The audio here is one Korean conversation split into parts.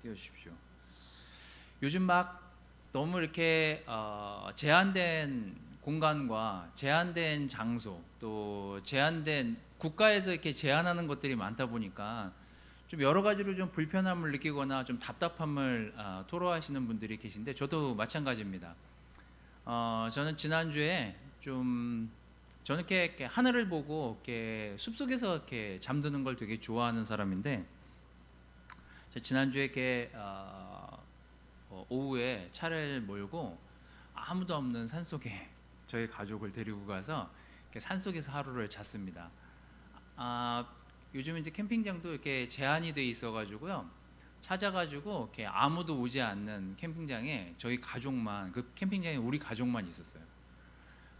띄워주십시오. 요즘 막 너무 이렇게 제한된 공간과 제한된 장소, 또 제한된 국가에서 이렇게 제한하는 것들이 많다 보니까 좀 여러 가지로 좀 불편함을 느끼거나 좀 답답함을 토로하시는 분들이 계신데, 저도 마찬가지입니다. 저는 지난주에 저는 이렇게 하늘을 보고 이렇게 숲속에서 이렇게 잠드는 걸 되게 좋아하는 사람인데, 지난주에 이렇게 오후에 차를 몰고 아무도 없는 산속에 저희 가족을 데리고 가서 이렇게 산속에서 하루를 잤습니다. 요즘 이제 캠핑장도 이렇게 제한이 돼 있어가지고요, 찾아가지고 이렇게 아무도 오지 않는 캠핑장에 저희 가족만, 그 캠핑장에 우리 가족만 있었어요.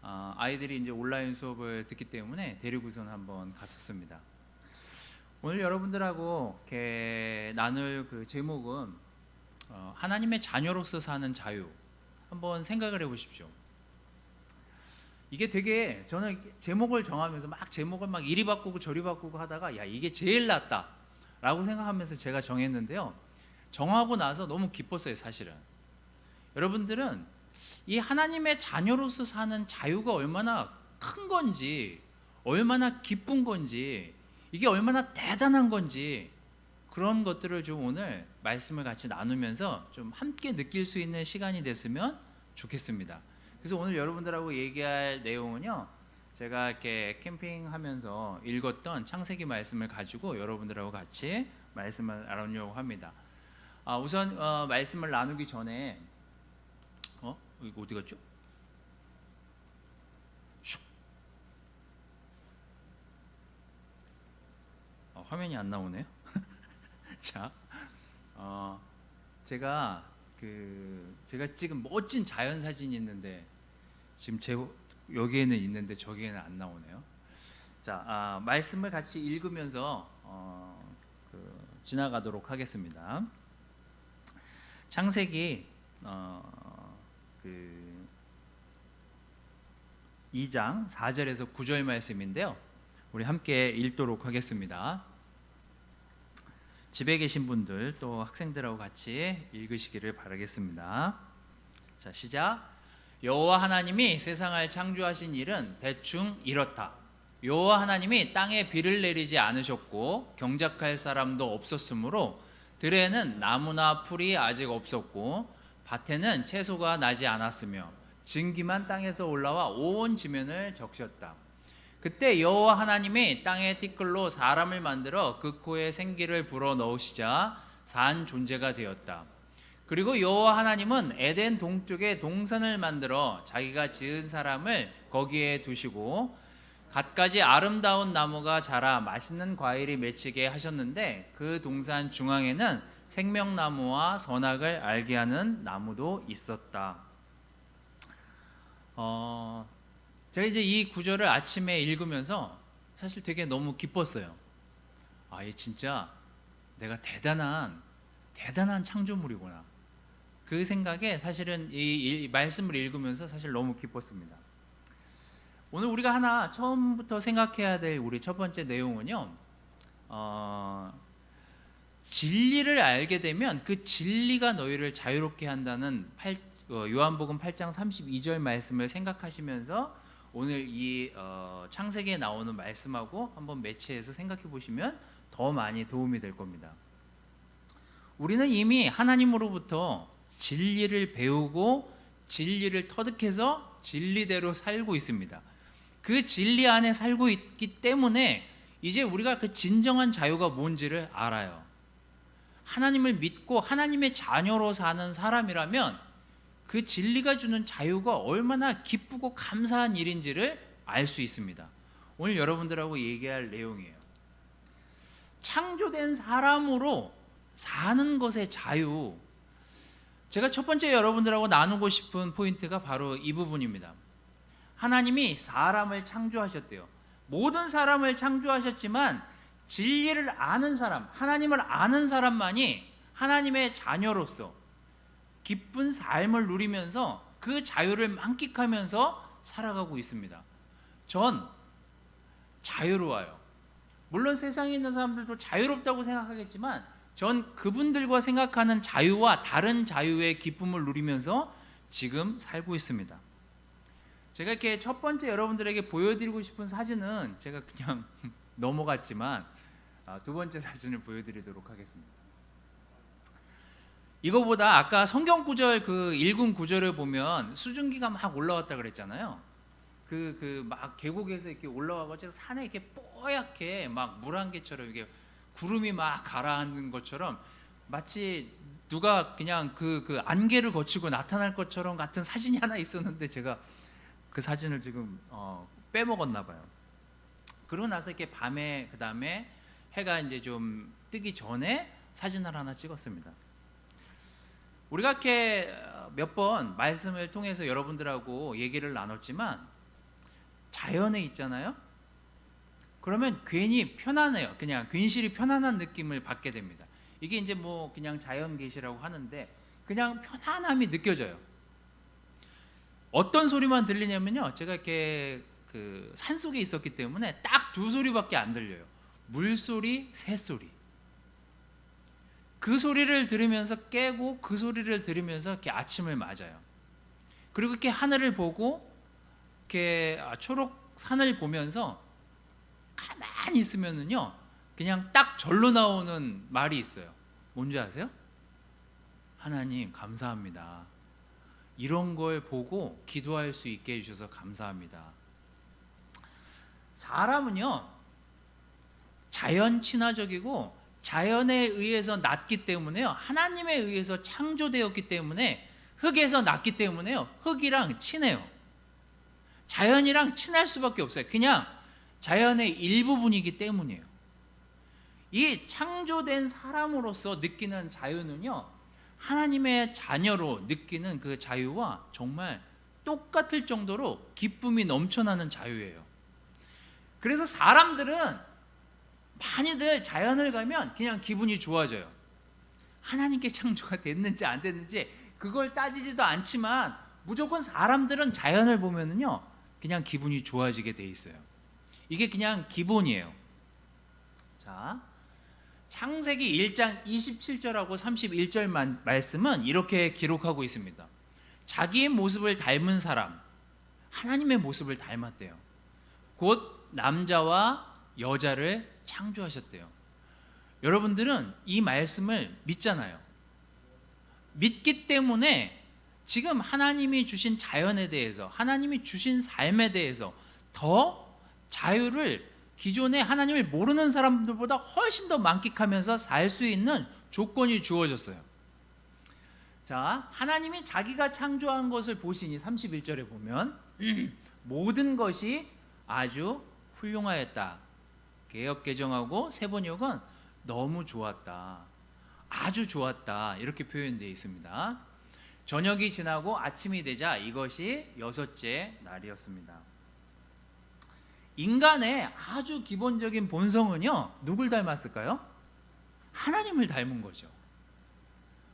아이들이 이제 온라인 수업을 듣기 때문에 데리고선 한번 갔었습니다. 오늘 여러분들하고 이렇게 나눌 그 제목은 하나님의 자녀로서 사는 자유. 한번 생각을 해보십시오. 이게 되게, 저는 제목을 정하면서 막 제목을 막 이리 바꾸고 저리 바꾸고 하다가 야, 이게 제일 낫다 라고 생각하면서 제가 정했는데요, 정하고 나서 너무 기뻤어요. 사실은 여러분들은 이 하나님의 자녀로서 사는 자유가 얼마나 큰 건지, 얼마나 기쁜 건지, 이게 얼마나 대단한 건지, 그런 것들을 좀 오늘 말씀을 같이 나누면서 좀 함께 느낄 수 있는 시간이 됐으면 좋겠습니다. 그래서 오늘 여러분들하고 얘기할 내용은요, 제가 이렇게 캠핑하면서 읽었던 창세기 말씀을 가지고 여러분들하고 같이 말씀을 나누려고 합니다. 우선 말씀을 나누기 전에 이거 어디 갔죠? 화면이 안 나오네요. 자, 제가 찍은 멋진 자연 사진이 있는데 지금 여기에는 있는데 저기에는 안 나오네요. 자, 말씀을 같이 읽으면서 지나가도록 하겠습니다. 창세기 2장 4절에서 9절 말씀인데요, 우리 함께 읽도록 하겠습니다. 집에 계신 분들 또 학생들하고 같이 읽으시기를 바라겠습니다. 자, 시작. 여호와 하나님이 세상을 창조하신 일은 대충 이렇다. 여호와 하나님이 땅에 비를 내리지 않으셨고 경작할 사람도 없었으므로 들에는 나무나 풀이 아직 없었고 밭에는 채소가 나지 않았으며 증기만 땅에서 올라와 온 지면을 적셨다. 그때 여호와 하나님이 땅의 티끌로 사람을 만들어 그 코에 생기를 불어 넣으시자 산 존재가 되었다. 그리고 여호와 하나님은 에덴 동쪽에 동산을 만들어 자기가 지은 사람을 거기에 두시고 갖가지 아름다운 나무가 자라 맛있는 과일이 맺히게 하셨는데, 그 동산 중앙에는 생명나무와 선악을 알게 하는 나무도 있었다. 제가 이제 이 구절을 아침에 읽으면서 사실 되게 너무 기뻤어요. 이 진짜 내가 대단한 창조물이구나. 그 생각에 사실은 이 말씀을 읽으면서 사실 너무 기뻤습니다. 오늘 우리가 하나 처음부터 생각해야 될 우리 첫 번째 내용은요, 진리를 알게 되면 그 진리가 너희를 자유롭게 한다는 요한복음 8장 32절 말씀을 생각하시면서 오늘 이 창세기에 나오는 말씀하고 한번 매치해서 생각해 보시면 더 많이 도움이 될 겁니다. 우리는 이미 하나님으로부터 진리를 배우고 진리를 터득해서 진리대로 살고 있습니다. 그 진리 안에 살고 있기 때문에 이제 우리가 그 진정한 자유가 뭔지를 알아요. 하나님을 믿고 하나님의 자녀로 사는 사람이라면 그 진리가 주는 자유가 얼마나 기쁘고 감사한 일인지를 알 수 있습니다. 오늘 여러분들하고 얘기할 내용이에요. 창조된 사람으로 사는 것의 자유. 제가 첫 번째 여러분들하고 나누고 싶은 포인트가 바로 이 부분입니다. 하나님이 사람을 창조하셨대요. 모든 사람을 창조하셨지만 진리를 아는 사람, 하나님을 아는 사람만이 하나님의 자녀로서 기쁜 삶을 누리면서 그 자유를 만끽하면서 살아가고 있습니다. 전 자유로워요. 물론 세상에 있는 사람들도 자유롭다고 생각하겠지만 전 그분들과 생각하는 자유와 다른 자유의 기쁨을 누리면서 지금 살고 있습니다. 제가 이렇게 첫 번째 여러분들에게 보여드리고 싶은 사진은 제가 그냥 넘어갔지만 두 번째 사진을 보여드리도록 하겠습니다. 이거보다 아까 성경 구절 그 읽은 구절을 보면 수증기가 막 올라왔다 그랬잖아요. 그 막 계곡에서 이렇게 올라와가지고 산에 이렇게 뽀얗게 막 물안개처럼 이게 구름이 막 가라앉는 것처럼 마치 누가 그냥 그 안개를 거치고 나타날 것처럼 같은 사진이 하나 있었는데 제가 그 사진을 지금 빼먹었나 봐요. 그러고 나서 이렇게 밤에 그 다음에 해가 이제 좀 뜨기 전에 사진을 하나 찍었습니다. 우리가 이렇게 몇 번 말씀을 통해서 여러분들하고 얘기를 나눴지만 자연에 있잖아요. 그러면 괜히 편안해요. 그냥 괜시리 편안한 느낌을 받게 됩니다. 이게 이제 뭐 그냥 자연 계시라고 하는데 그냥 편안함이 느껴져요. 어떤 소리만 들리냐면요. 제가 이렇게 그 산속에 있었기 때문에 딱 두 소리밖에 안 들려요. 물소리, 새소리. 그 소리를 들으면서 깨고 그 소리를 들으면서 이렇게 아침을 맞아요. 그리고 이렇게 하늘을 보고 이렇게 초록 산을 보면서 가만히 있으면은요, 그냥 딱 절로 나오는 말이 있어요. 뭔지 아세요? 하나님 감사합니다. 이런 걸 보고 기도할 수 있게 해주셔서 감사합니다. 사람은요, 자연 친화적이고 자연에 의해서 났기 때문에요, 하나님에 의해서 창조되었기 때문에, 흙에서 났기 때문에요, 흙이랑 친해요. 자연이랑 친할 수밖에 없어요. 그냥 자연의 일부분이기 때문이에요. 이 창조된 사람으로서 느끼는 자유는요, 하나님의 자녀로 느끼는 그 자유와 정말 똑같을 정도로 기쁨이 넘쳐나는 자유예요. 그래서 사람들은 많이들 자연을 가면 그냥 기분이 좋아져요. 하나님께 창조가 됐는지 안 됐는지 그걸 따지지도 않지만 무조건 사람들은 자연을 보면은요, 그냥 기분이 좋아지게 돼 있어요. 이게 그냥 기본이에요. 자, 창세기 1장 27절하고 31절 말씀은 이렇게 기록하고 있습니다. 자기의 모습을 닮은 사람, 하나님의 모습을 닮았대요. 곧 남자와 여자를 창조하셨대요. 여러분들은 이 말씀을 믿잖아요. 믿기 때문에 지금 하나님이 주신 자연에 대해서, 하나님이 주신 삶에 대해서 더 자유를 기존에 하나님을 모르는 사람들보다 훨씬 더 만끽하면서 살 수 있는 조건이 주어졌어요. 자, 하나님이 자기가 창조한 것을 보시니 31절에 보면 모든 것이 아주 훌륭하였다. 개역개정하고 세번역은 너무 좋았다, 아주 좋았다, 이렇게 표현되어 있습니다. 저녁이 지나고 아침이 되자 이것이 여섯째 날이었습니다. 인간의 아주 기본적인 본성은요, 누굴 닮았을까요? 하나님을 닮은 거죠.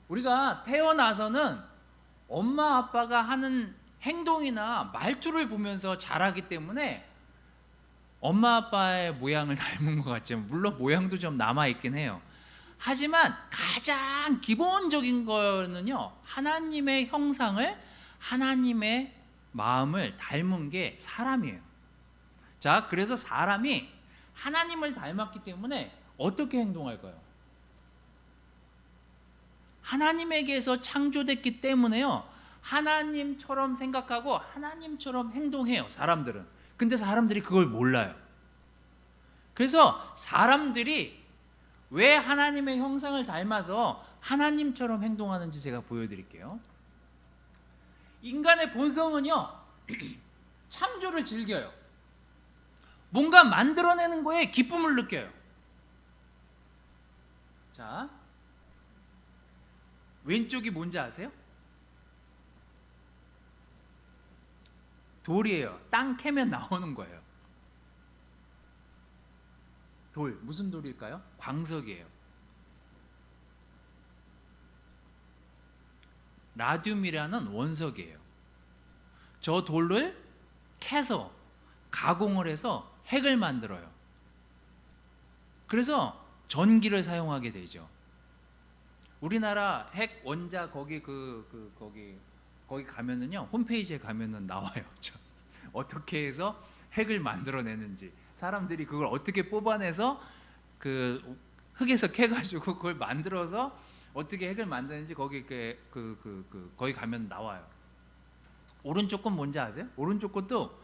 우리가 태어나서는 엄마 아빠가 하는 행동이나 말투를 보면서 자라기 때문에 엄마 아빠의 모양을 닮은 것 같지만, 물론 모양도 좀 남아있긴 해요. 하지만 가장 기본적인 거는요, 하나님의 형상을, 하나님의 마음을 닮은 게 사람이에요. 자, 그래서 사람이 하나님을 닮았기 때문에 어떻게 행동할까요? 하나님에게서 창조됐기 때문에요, 하나님처럼 생각하고 하나님처럼 행동해요, 사람들은. 근데 사람들이 그걸 몰라요. 그래서 사람들이 왜 하나님의 형상을 닮아서 하나님처럼 행동하는지 제가 보여드릴게요. 인간의 본성은요, 창조를 즐겨요. 뭔가 만들어내는 거에 기쁨을 느껴요. 자, 왼쪽이 뭔지 아세요? 돌이에요. 땅 캐면 나오는 거예요. 돌, 무슨 돌일까요? 광석이에요. 라듐이라는 원석이에요. 저 돌을 캐서 가공을 해서 핵을 만들어요. 그래서 전기를 사용하게 되죠. 우리나라 핵 원자 거기 거기 가면은요, 홈페이지에 가면은 나와요. 어떻게 해서 핵을 만들어내는지, 사람들이 그걸 어떻게 뽑아내서 그 흙에서 캐가지고 그걸 만들어서 어떻게 핵을 만드는지 거기 거기 가면 나와요. 오른쪽 건 뭔지 아세요? 오른쪽 것도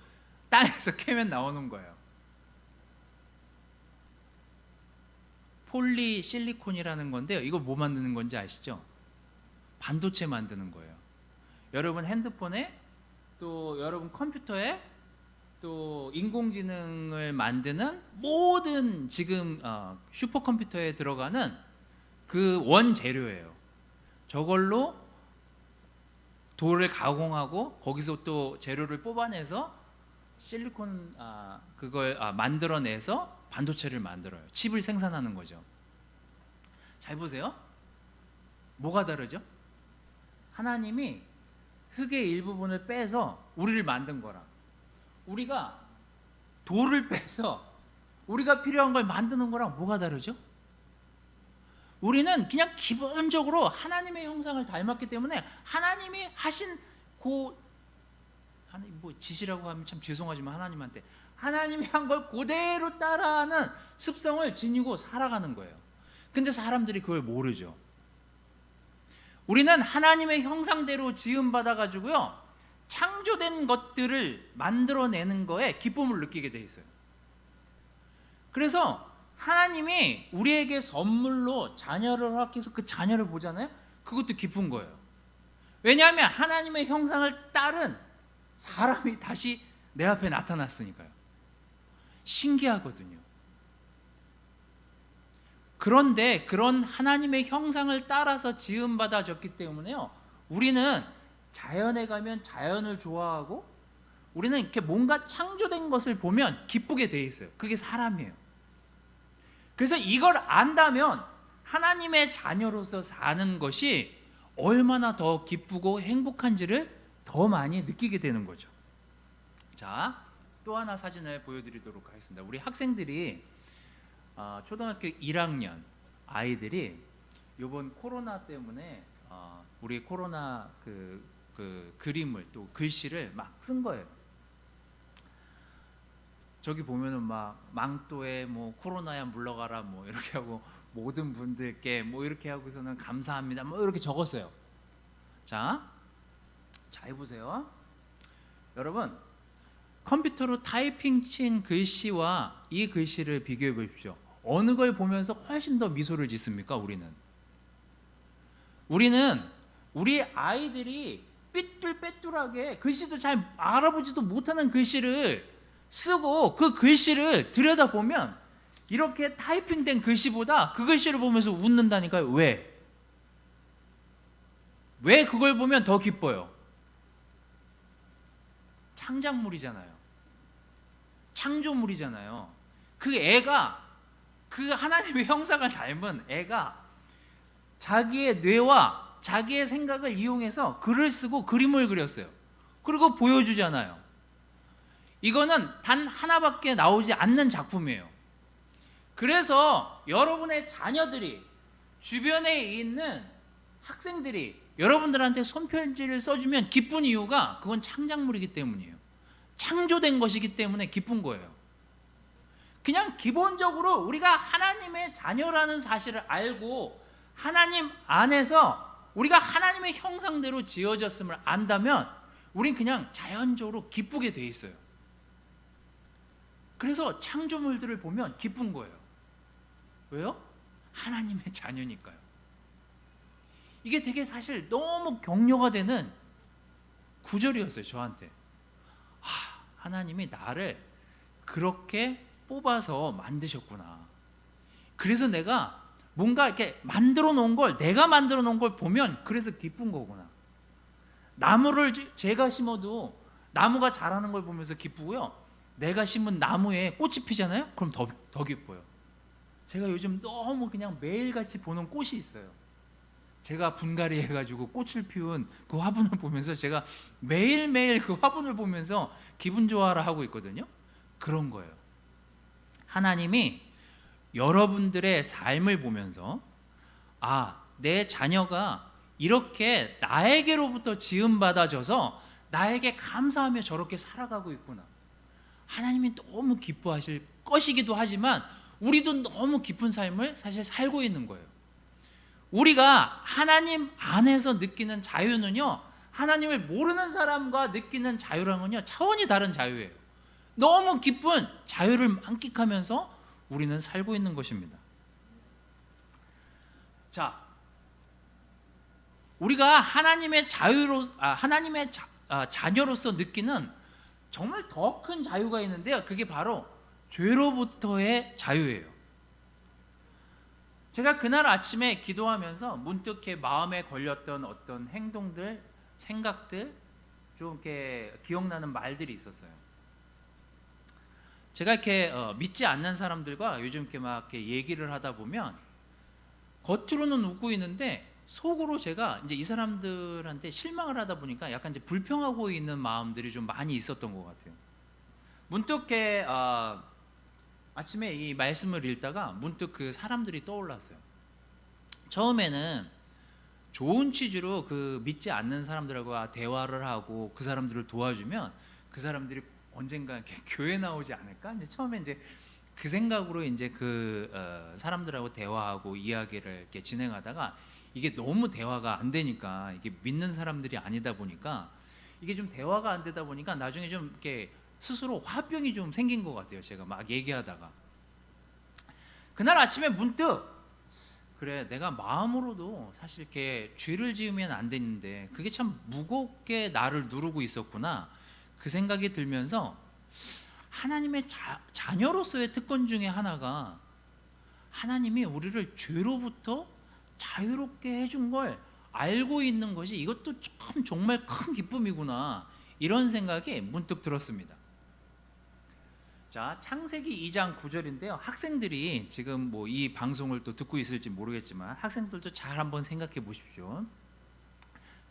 땅에서 캐면 나오는 거예요. 폴리실리콘이라는 건데요. 이거 뭐 만드는 건지 아시죠? 반도체 만드는 거예요. 여러분 핸드폰에, 또 여러분 컴퓨터에, 또 인공지능을 만드는 모든 지금 슈퍼컴퓨터에 들어가는 그 원재료예요. 저걸로 돌을 가공하고 거기서 또 재료를 뽑아내서 실리콘 그걸 만들어내서 반도체를 만들어요. 칩을 생산하는 거죠. 잘 보세요. 뭐가 다르죠? 하나님이 흙의 일부분을 빼서 우리를 만든 거랑, 우리가 돌을 빼서 우리가 필요한 걸 만드는 거랑 뭐가 다르죠? 우리는 그냥 기본적으로 하나님의 형상을 닮았기 때문에 하나님이 하신 뭐 지시라고 하면 참 죄송하지만 하나님한테 하나님이 한 걸 그대로 따라하는 습성을 지니고 살아가는 거예요. 근데 사람들이 그걸 모르죠. 우리는 하나님의 형상대로 지음받아 가지고요, 창조된 것들을 만들어내는 거에 기쁨을 느끼게 돼 있어요. 그래서 하나님이 우리에게 선물로 자녀를 허락해서 그 자녀를 보잖아요. 그것도 기쁜 거예요. 왜냐하면 하나님의 형상을 따른 사람이 다시 내 앞에 나타났으니까요. 신기하거든요. 그런데 그런 하나님의 형상을 따라서 지음받아졌기 때문에요, 우리는 자연에 가면 자연을 좋아하고, 우리는 이렇게 뭔가 창조된 것을 보면 기쁘게 돼 있어요. 그게 사람이에요. 그래서 이걸 안다면 하나님의 자녀로서 사는 것이 얼마나 더 기쁘고 행복한지를 더 많이 느끼게 되는 거죠. 자, 또 하나 사진을 보여드리도록 하겠습니다. 우리 학생들이 초등학교 1학년 아이들이 이번 코로나 때문에 우리 코로나 그 그림을, 또 글씨를 막 쓴 거예요. 저기 보면은 막 망토에 뭐 코로나야 물러가라 뭐 이렇게 하고, 모든 분들께 뭐 이렇게 하고서는 감사합니다 뭐 이렇게 적었어요. 자, 잘 보세요. 여러분, 컴퓨터로 타이핑 친 글씨와 이 글씨를 비교해 보십시오. 어느 걸 보면서 훨씬 더 미소를 짓습니까? 우리는 우리 아이들이 삐뚤빼뚤하게 글씨도 잘 알아보지도 못하는 글씨를 쓰고, 그 글씨를 들여다보면 이렇게 타이핑된 글씨보다 그 글씨를 보면서 웃는다니까요. 왜 그걸 보면 더 기뻐요? 창작물이잖아요. 창조물이잖아요. 그 애가, 그 하나님의 형상을 닮은 애가 자기의 뇌와 자기의 생각을 이용해서 글을 쓰고 그림을 그렸어요. 그리고 보여주잖아요. 이거는 단 하나밖에 나오지 않는 작품이에요. 그래서 여러분의 자녀들이, 주변에 있는 학생들이 여러분들한테 손편지를 써주면 기쁜 이유가, 그건 창작물이기 때문이에요. 창조된 것이기 때문에 기쁜 거예요. 그냥 기본적으로 우리가 하나님의 자녀라는 사실을 알고 하나님 안에서 우리가 하나님의 형상대로 지어졌음을 안다면 우린 그냥 자연적으로 기쁘게 돼 있어요. 그래서 창조물들을 보면 기쁜 거예요. 왜요? 하나님의 자녀니까요. 이게 되게 사실 너무 격려가 되는 구절이었어요, 저한테. 하나님이 나를 그렇게 뽑아서 만드셨구나. 그래서 내가 뭔가 이렇게 만들어 놓은 걸, 내가 만들어 놓은 걸 보면 그래서 기쁜 거구나. 나무를 제가 심어도 나무가 자라는 걸 보면서 기쁘고요, 내가 심은 나무에 꽃이 피잖아요? 그럼 더 기뻐요. 제가 요즘 너무 그냥 매일같이 보는 꽃이 있어요. 제가 분갈이 해가지고 꽃을 피운 그 화분을 보면서 제가 매일매일 그 화분을 보면서 기분 좋아라 하고 있거든요. 그런 거예요. 하나님이 여러분들의 삶을 보면서 내 자녀가 이렇게 나에게로부터 지음받아져서 나에게 감사하며 저렇게 살아가고 있구나. 하나님이 너무 기뻐하실 것이기도 하지만 우리도 너무 기쁜 삶을 사실 살고 있는 거예요. 우리가 하나님 안에서 느끼는 자유는요, 하나님을 모르는 사람과 느끼는 자유랑은요 차원이 다른 자유예요. 너무 기쁜 자유를 만끽하면서 우리는 살고 있는 것입니다. 자, 우리가 하나님의 자녀로서 느끼는 정말 더 큰 자유가 있는데요, 그게 바로 죄로부터의 자유예요. 제가 그날 아침에 기도하면서 문득 마음에 걸렸던 어떤 행동들, 생각들, 좀 이렇게 기억나는 말들이 있었어요. 제가 이렇게 믿지 않는 사람들과 요즘 이렇게 얘기를 하다 보면 겉으로는 웃고 있는데 속으로 제가 이제 이 사람들한테 실망을 하다 보니까 약간 이제 불평하고 있는 마음들이 좀 많이 있었던 것 같아요. 문득 아침에 이 말씀을 읽다가 문득 그 사람들이 떠올랐어요. 처음에는 좋은 취지로 그 믿지 않는 사람들하고 대화를 하고 그 사람들을 도와주면 그 사람들이 언젠가 이렇게 교회 나오지 않을까? 이제 처음에 이제 그 생각으로 이제 그 사람들하고 대화하고 이야기를 이렇게 진행하다가 이게 너무 대화가 안 되니까, 이게 믿는 사람들이 아니다 보니까 이게 좀 대화가 안 되다 보니까 나중에 좀 이렇게 스스로 화병이 좀 생긴 것 같아요. 제가 막 얘기하다가 그날 아침에 문득, 그래, 내가 마음으로도 사실 이렇게 죄를 지으면 안 되는데 그게 참 무겁게 나를 누르고 있었구나, 그 생각이 들면서 하나님의 자녀로서의 특권 중에 하나가 하나님이 우리를 죄로부터 자유롭게 해준 걸 알고 있는 것이, 이것도 참 정말 큰 기쁨이구나, 이런 생각이 문득 들었습니다. 자, 창세기 2장 9절인데요. 학생들이 지금 뭐 이 방송을 또 듣고 있을지 모르겠지만 학생들도 잘 한번 생각해 보십시오.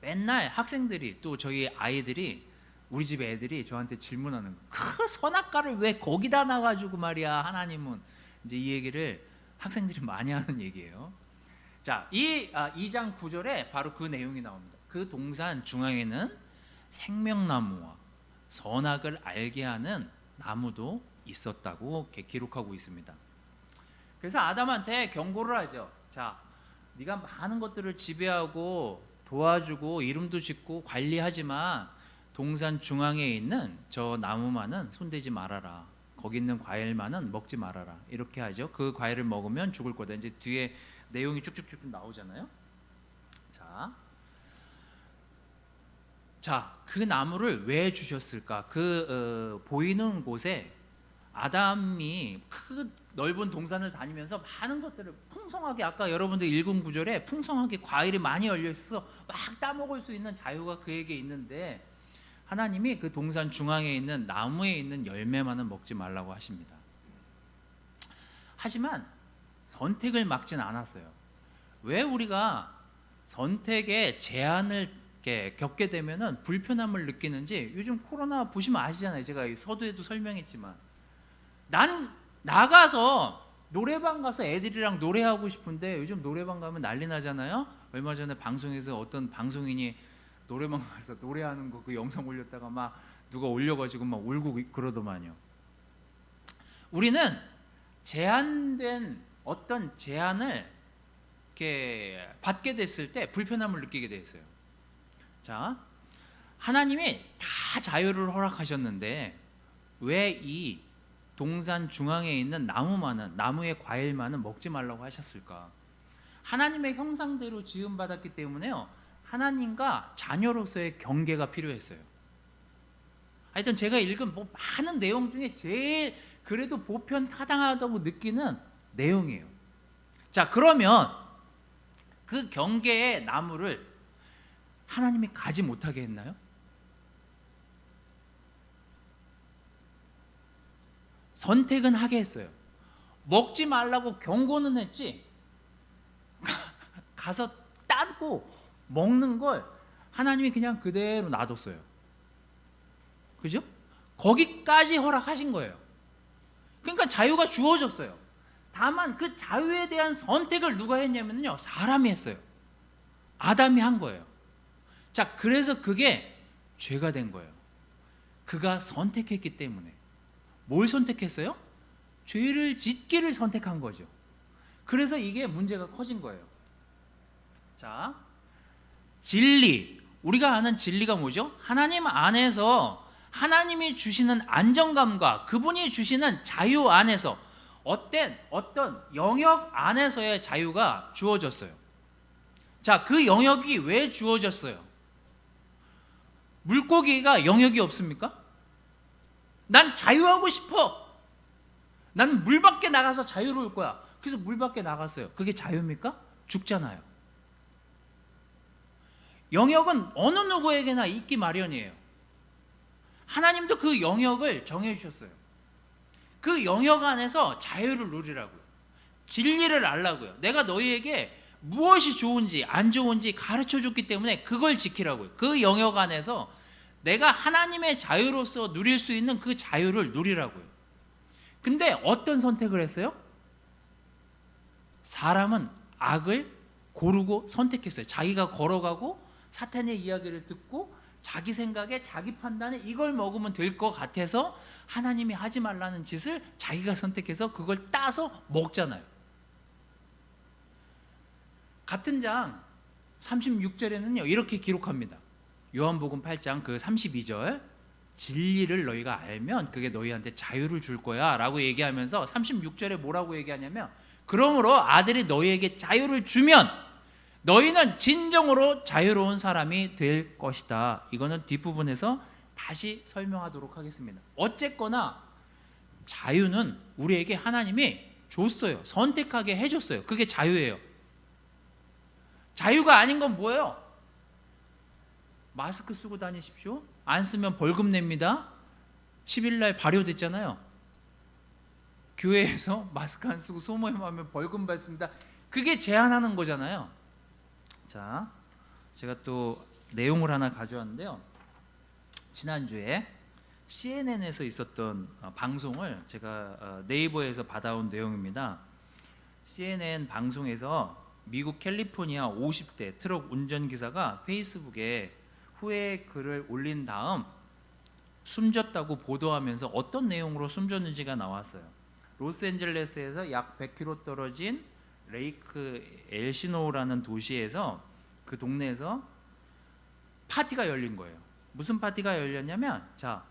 맨날 학생들이, 또 저희 아이들이, 우리 집 애들이 저한테 질문하는 거, 그 선악과를 왜 거기다 놔가지고 말이야 하나님은, 이제 이 얘기를 학생들이 많이 하는 얘기예요. 자, 이 2장 9절에 바로 그 내용이 나옵니다. 그 동산 중앙에는 생명나무와 선악을 알게 하는 나무도 있었다고 이렇게 기록하고 있습니다. 그래서 아담한테 경고를 하죠. 자, 네가 많은 것들을 지배하고 도와주고 이름도 짓고 관리하지만 동산 중앙에 있는 저 나무만은 손대지 말아라. 거기 있는 과일만은 먹지 말아라. 이렇게 하죠. 그 과일을 먹으면 죽을 거다. 이제 뒤에 내용이 쭉쭉쭉 나오잖아요. 자, 그 나무를 왜 주셨을까? 보이는 곳에 아담이 그 넓은 동산을 다니면서 많은 것들을 풍성하게, 아까 여러분들 읽은 구절에 풍성하게 과일이 많이 열려 있어서 막 따먹을 수 있는 자유가 그에게 있는데, 하나님이 그 동산 중앙에 있는 나무에 있는 열매만은 먹지 말라고 하십니다. 하지만 선택을 막진 않았어요. 왜 우리가 선택의 제한을 겪게 되면은 불편함을 느끼는지 요즘 코로나 보시면 아시잖아요. 제가 서두에도 설명했지만, 난 나가서 노래방 가서 애들이랑 노래하고 싶은데 요즘 노래방 가면 난리 나잖아요. 얼마 전에 방송에서 어떤 방송인이 노래방 가서 노래하는 거 그 영상 올렸다가 막 누가 올려가지고 막 울고 그러더만요. 우리는 제한된 어떤 제한을 이렇게 받게 됐을 때 불편함을 느끼게 됐어요. 자, 하나님이 다 자유를 허락하셨는데 왜 이 동산 중앙에 있는 나무의 과일만은 먹지 말라고 하셨을까? 하나님의 형상대로 지음받았기 때문에요, 하나님과 자녀로서의 경계가 필요했어요. 하여튼 제가 읽은 많은 내용 중에 제일 그래도 보편타당하다고 느끼는 내용이에요. 자, 그러면 그 경계의 나무를 하나님이 가지 못하게 했나요? 선택은 하게 했어요. 먹지 말라고 경고는 했지 가서 따고 먹는 걸 하나님이 그냥 그대로 놔뒀어요. 그죠? 거기까지 허락하신 거예요. 그러니까 자유가 주어졌어요. 다만 그 자유에 대한 선택을 누가 했냐면요, 사람이 했어요. 아담이 한 거예요. 자, 그래서 그게 죄가 된 거예요. 그가 선택했기 때문에. 뭘 선택했어요? 죄를 짓기를 선택한 거죠. 그래서 이게 문제가 커진 거예요. 자, 진리. 우리가 아는 진리가 뭐죠? 하나님 안에서 하나님이 주시는 안정감과 그분이 주시는 자유 안에서 어떤 영역 안에서의 자유가 주어졌어요. 자, 그 영역이 왜 주어졌어요? 물고기가 영역이 없습니까? 난 자유하고 싶어. 나는 물 밖에 나가서 자유로울 거야. 그래서 물 밖에 나갔어요. 그게 자유입니까? 죽잖아요. 영역은 어느 누구에게나 있기 마련이에요. 하나님도 그 영역을 정해주셨어요. 그 영역 안에서 자유를 누리라고요. 진리를 알라고요. 내가 너희에게 무엇이 좋은지 안 좋은지 가르쳐줬기 때문에 그걸 지키라고요. 그 영역 안에서 내가 하나님의 자유로서 누릴 수 있는 그 자유를 누리라고요. 근데 어떤 선택을 했어요? 사람은 악을 고르고 선택했어요. 자기가 걸어가고 사탄의 이야기를 듣고 자기 생각에 자기 판단에 이걸 먹으면 될 것 같아서 하나님이 하지 말라는 짓을 자기가 선택해서 그걸 따서 먹잖아요. 같은 장 36절에는요 이렇게 기록합니다. 요한복음 8장 그 32절, 진리를 너희가 알면 그게 너희한테 자유를 줄 거야 라고 얘기하면서 36절에 뭐라고 얘기하냐면, 그러므로 아들이 너희에게 자유를 주면 너희는 진정으로 자유로운 사람이 될 것이다. 이거는 뒷부분에서 다시 설명하도록 하겠습니다. 어쨌거나 자유는 우리에게 하나님이 줬어요. 선택하게 해줬어요. 그게 자유예요. 자유가 아닌 건 뭐예요? 마스크 쓰고 다니십시오. 안 쓰면 벌금 냅니다. 10일날 발효됐잖아요. 교회에서 마스크 안 쓰고 소모임하면 벌금 받습니다. 그게 제한하는 거잖아요. 자, 제가 또 내용을 하나 가져왔는데요. 지난주에 CNN에서 있었던 방송을 제가 네이버에서 받아온 내용입니다. CNN 방송에서 미국 캘리포니아 50대 트럭 운전기사가 페이스북에 후회 글을 올린 다음 숨졌다고 보도하면서 어떤 내용으로 숨졌는지가 나왔어요. 로스앤젤레스에서 약 100km 떨어진 레이크 엘시노라는 도시에서, 그 동네에서 파티가 열린 거예요. 무슨 파티가 열렸냐면, 자,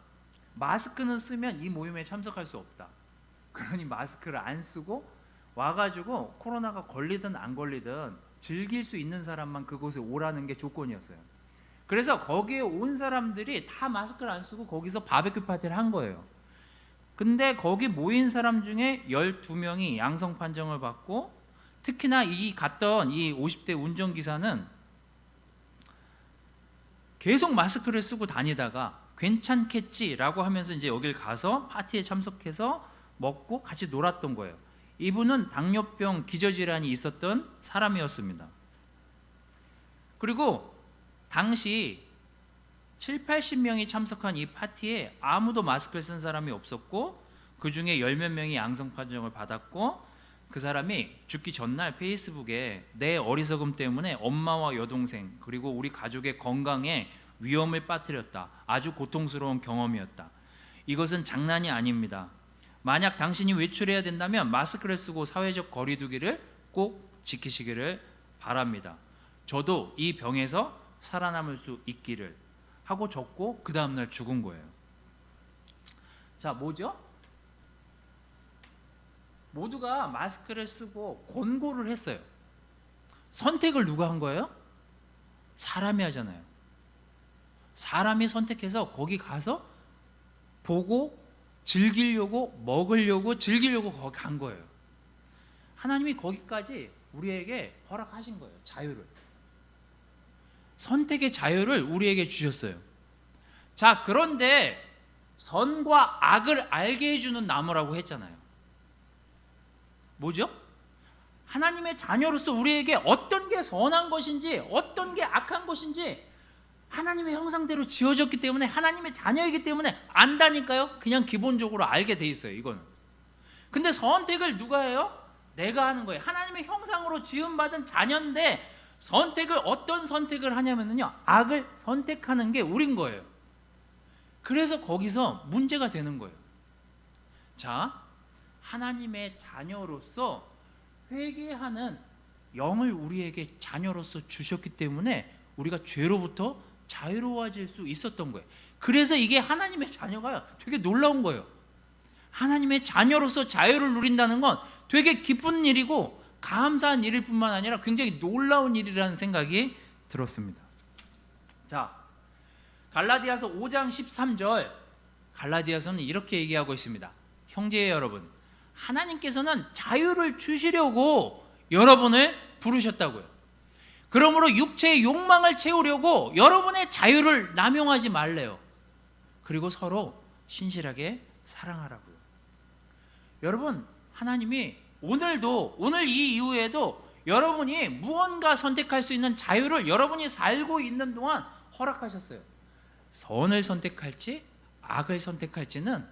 마스크는 쓰면 이 모임에 참석할 수 없다. 그러니 마스크를 안 쓰고 와가지고 코로나가 걸리든 안 걸리든 즐길 수 있는 사람만 그곳에 오라는 게 조건이었어요. 그래서 거기에 온 사람들이 다 마스크를 안 쓰고 거기서 바베큐 파티를 한 거예요. 근데 거기 모인 사람 중에 12명이 양성 판정을 받고, 특히나 갔던 이 50대 운전기사는 계속 마스크를 쓰고 다니다가 괜찮겠지라고 하면서 이제 여길 가서 파티에 참석해서 먹고 같이 놀았던 거예요. 이분은 당뇨병 기저질환이 있었던 사람이었습니다. 그리고 당시 70-80명이 참석한 이 파티에 아무도 마스크를 쓴 사람이 없었고, 그 중에 10몇 명이 양성 판정을 받았고, 그 사람이 죽기 전날 페이스북에 내 어리석음 때문에 엄마와 여동생 그리고 우리 가족의 건강에 위험을 빠뜨렸다. 아주 고통스러운 경험이었다. 이것은 장난이 아닙니다. 만약 당신이 외출해야 된다면 마스크를 쓰고 사회적 거리두기를 꼭 지키시기를 바랍니다. 저도 이 병에서 살아남을 수 있기를 하고 적고 그 다음날 죽은 거예요. 자, 뭐죠? 모두가 마스크를 쓰고 권고를 했어요. 선택을 누가 한 거예요? 사람이 하잖아요. 사람이 선택해서 거기 가서 보고 즐기려고, 먹으려고, 즐기려고 거기 간 거예요. 하나님이 거기까지 우리에게 허락하신 거예요. 자유를. 선택의 자유를 우리에게 주셨어요. 자, 그런데 선과 악을 알게 해주는 나무라고 했잖아요. 뭐죠? 하나님의 자녀로서 우리에게 어떤 게 선한 것인지 어떤 게 악한 것인지 하나님의 형상대로 지어졌기 때문에, 하나님의 자녀이기 때문에 안다니까요. 그냥 기본적으로 알게 돼 있어요. 이거는. 근데 선택을 누가 해요? 내가 하는 거예요. 하나님의 형상으로 지음받은 자녀인데 어떤 선택을 하냐면요, 악을 선택하는 게 우린 거예요. 그래서 거기서 문제가 되는 거예요. 자, 하나님의 자녀로서 회개하는 영을 우리에게 자녀로서 주셨기 때문에 우리가 죄로부터 자유로워질 수 있었던 거예요. 그래서 이게 하나님의 자녀가 되게 놀라운 거예요. 하나님의 자녀로서 자유를 누린다는 건 되게 기쁜 일이고 감사한 일일 뿐만 아니라 굉장히 놀라운 일이라는 생각이 들었습니다. 자, 갈라디아서 5장 13절, 갈라디아서는 이렇게 얘기하고 있습니다. 형제 여러분, 하나님께서는 자유를 주시려고 여러분을 부르셨다고요. 그러므로 육체의 욕망을 채우려고 여러분의 자유를 남용하지 말래요. 그리고 서로 신실하게 사랑하라고요. 여러분, 하나님이 오늘 이 이후에도 여러분이 무언가 선택할 수 있는 자유를 여러분이 살고 있는 동안 허락하셨어요. 선을 선택할지 악을 선택할지는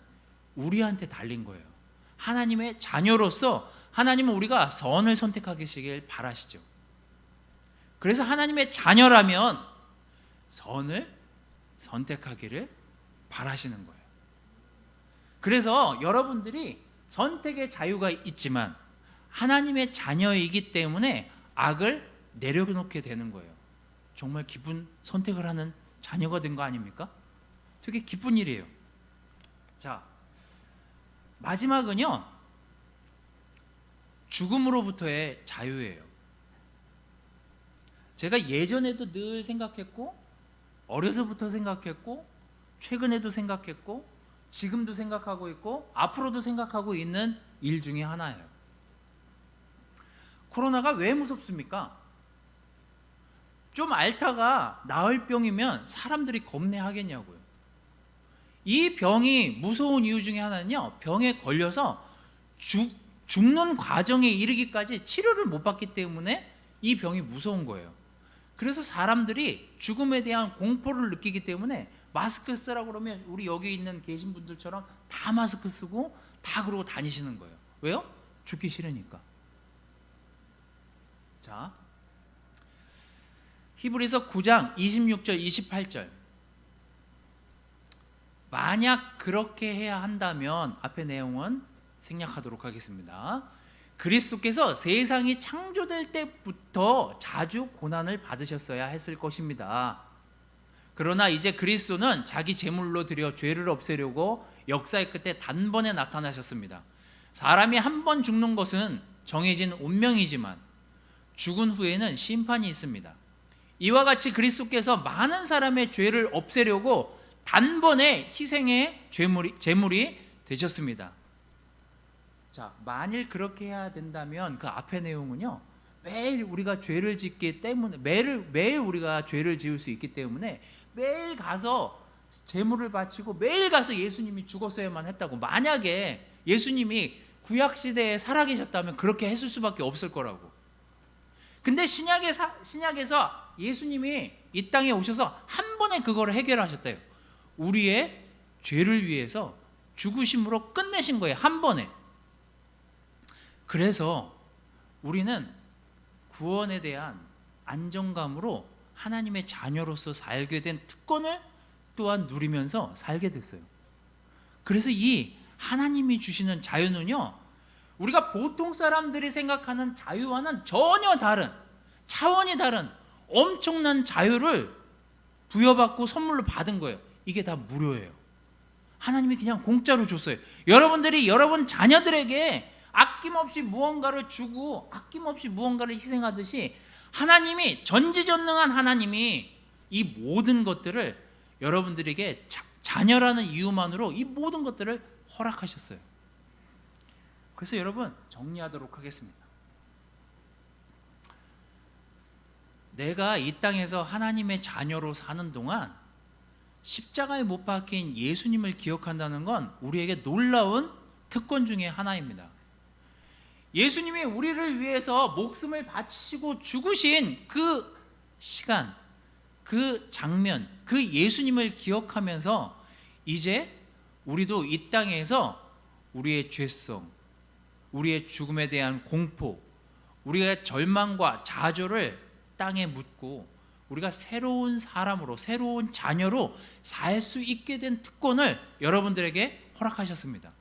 우리한테 달린 거예요. 하나님의 자녀로서 하나님은 우리가 선을 선택하시길 바라시죠. 그래서 하나님의 자녀라면 선을 선택하기를 바라시는 거예요. 그래서 여러분들이 선택의 자유가 있지만 하나님의 자녀이기 때문에 악을 내려놓게 되는 거예요. 정말 기쁜 선택을 하는 자녀가 된 거 아닙니까? 되게 기쁜 일이에요. 자, 마지막은요, 죽음으로부터의 자유예요. 제가 예전에도 늘 생각했고, 어려서부터 생각했고, 최근에도 생각했고, 지금도 생각하고 있고, 앞으로도 생각하고 있는 일 중에 하나예요. 코로나가 왜 무섭습니까? 좀 앓다가 나을 병이면 사람들이 겁내하겠냐고요. 이 병이 무서운 이유 중에 하나는요, 병에 걸려서 죽는 과정에 이르기까지 치료를 못 받기 때문에 이 병이 무서운 거예요. 그래서 사람들이 죽음에 대한 공포를 느끼기 때문에 마스크 쓰라고 그러면 우리 여기 있는 계신 분들처럼 다 마스크 쓰고 다 그러고 다니시는 거예요. 왜요? 죽기 싫으니까. 자, 히브리서 9장 26절 28절, 만약 그렇게 해야 한다면 앞의 내용은 생략하도록 하겠습니다. 그리스도께서 세상이 창조될 때부터 자주 고난을 받으셨어야 했을 것입니다. 그러나 이제 그리스도는 자기 제물로 드려 죄를 없애려고 역사의 끝에 단번에 나타나셨습니다. 사람이 한 번 죽는 것은 정해진 운명이지만 죽은 후에는 심판이 있습니다. 이와 같이 그리스도께서 많은 사람의 죄를 없애려고 단번에 희생의 제물이 되셨습니다. 자, 만일 그렇게 해야 된다면 그 앞의 내용은요, 매일 우리가 죄를 짓기 때문에 매일 우리가 죄를 지을 수 있기 때문에 매일 가서 제물을 바치고 매일 가서 예수님이 죽었어야만 했다고. 만약에 예수님이 구약 시대에 살아계셨다면 그렇게 했을 수밖에 없을 거라고. 근데 신약에서 예수님이 이 땅에 오셔서 한 번에 그거를 해결하셨대요. 우리의 죄를 위해서 죽으심으로 끝내신 거예요. 한 번에. 그래서 우리는 구원에 대한 안정감으로 하나님의 자녀로서 살게 된 특권을 또한 누리면서 살게 됐어요. 그래서 이 하나님이 주시는 자유는요, 우리가 보통 사람들이 생각하는 자유와는 전혀 다른, 차원이 다른 엄청난 자유를 부여받고 선물로 받은 거예요. 이게 다 무료예요. 하나님이 그냥 공짜로 줬어요. 여러분들이 여러분 자녀들에게 아낌없이 무언가를 주고 아낌없이 무언가를 희생하듯이 하나님이, 전지전능한 하나님이 이 모든 것들을 여러분들에게 자녀라는 이유만으로 이 모든 것들을 허락하셨어요. 그래서 여러분, 정리하도록 하겠습니다. 내가 이 땅에서 하나님의 자녀로 사는 동안 십자가에 못 박힌 예수님을 기억한다는 건 우리에게 놀라운 특권 중에 하나입니다. 예수님이 우리를 위해서 목숨을 바치시고 죽으신 그 시간, 그 장면, 그 예수님을 기억하면서 이제 우리도 이 땅에서 우리의 죄성, 우리의 죽음에 대한 공포, 우리의 절망과 좌절을 땅에 묻고 우리가 새로운 사람으로, 새로운 자녀로 살 수 있게 된 특권을 여러분들에게 허락하셨습니다.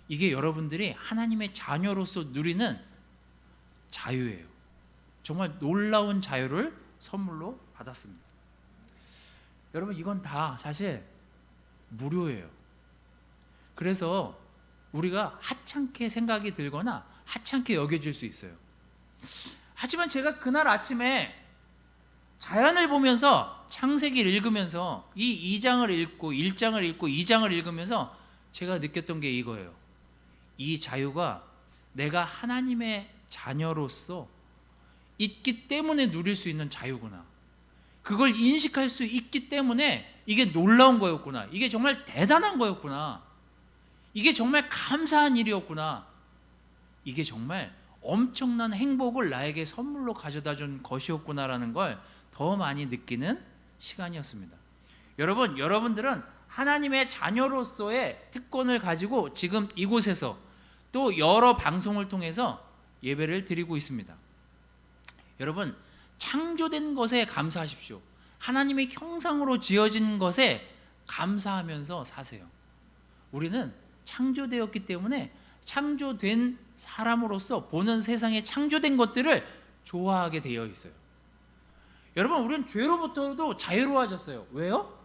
이게 여러분들이 하나님의 자녀로서 누리는 자유예요. 정말 놀라운 자유를 선물로 받았습니다. 여러분, 이건 다 사실 무료예요. 그래서 우리가 하찮게 생각이 들거나 하찮게 여겨질 수 있어요. 하지만 제가 그날 아침에 자연을 보면서, 창세기를 읽으면서, 이 2장을 읽고 1장을 읽고 2장을 읽으면서 제가 느꼈던 게 이거예요. 이 자유가 내가 하나님의 자녀로서 있기 때문에 누릴 수 있는 자유구나. 그걸 인식할 수 있기 때문에 이게 놀라운 거였구나. 이게 정말 대단한 거였구나. 이게 정말 감사한 일이었구나. 이게 정말 엄청난 행복을 나에게 선물로 가져다 준 것이었구나라는 걸 더 많이 느끼는 시간이었습니다. 여러분, 여러분들은 하나님의 자녀로서의 특권을 가지고 지금 이곳에서 또 여러 방송을 통해서 예배를 드리고 있습니다. 여러분, 창조된 것에 감사하십시오. 하나님의 형상으로 지어진 것에 감사하면서 사세요. 우리는 창조되었기 때문에 창조된 사람으로서 보는 세상에 창조된 것들을 좋아하게 되어 있어요. 여러분, 우리는 죄로부터도 자유로워졌어요. 왜요?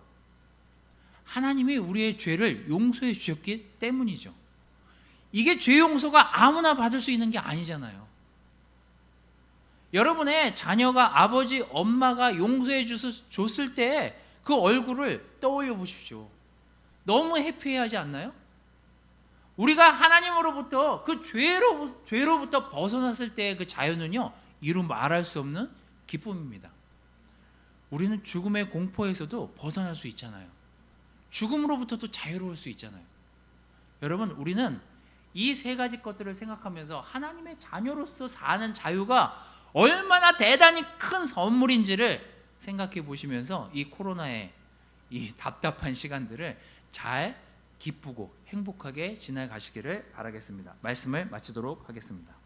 하나님이 우리의 죄를 용서해 주셨기 때문이죠. 이게 죄 용서가 아무나 받을 수 있는 게 아니잖아요. 여러분의 자녀가 아버지, 엄마가 용서해 줬을 때 그 얼굴을 떠올려 보십시오. 너무 해피하지 않나요? 우리가 하나님으로부터 그 죄로부터 벗어났을 때의 그 자유는요, 이루 말할 수 없는 기쁨입니다. 우리는 죽음의 공포에서도 벗어날 수 있잖아요. 죽음으로부터도 자유로울 수 있잖아요. 여러분, 우리는 이 세 가지 것들을 생각하면서 하나님의 자녀로서 사는 자유가 얼마나 대단히 큰 선물인지를 생각해 보시면서 이 코로나의 이 답답한 시간들을 잘 기쁘고 행복하게 지나가시기를 바라겠습니다. 말씀을 마치도록 하겠습니다.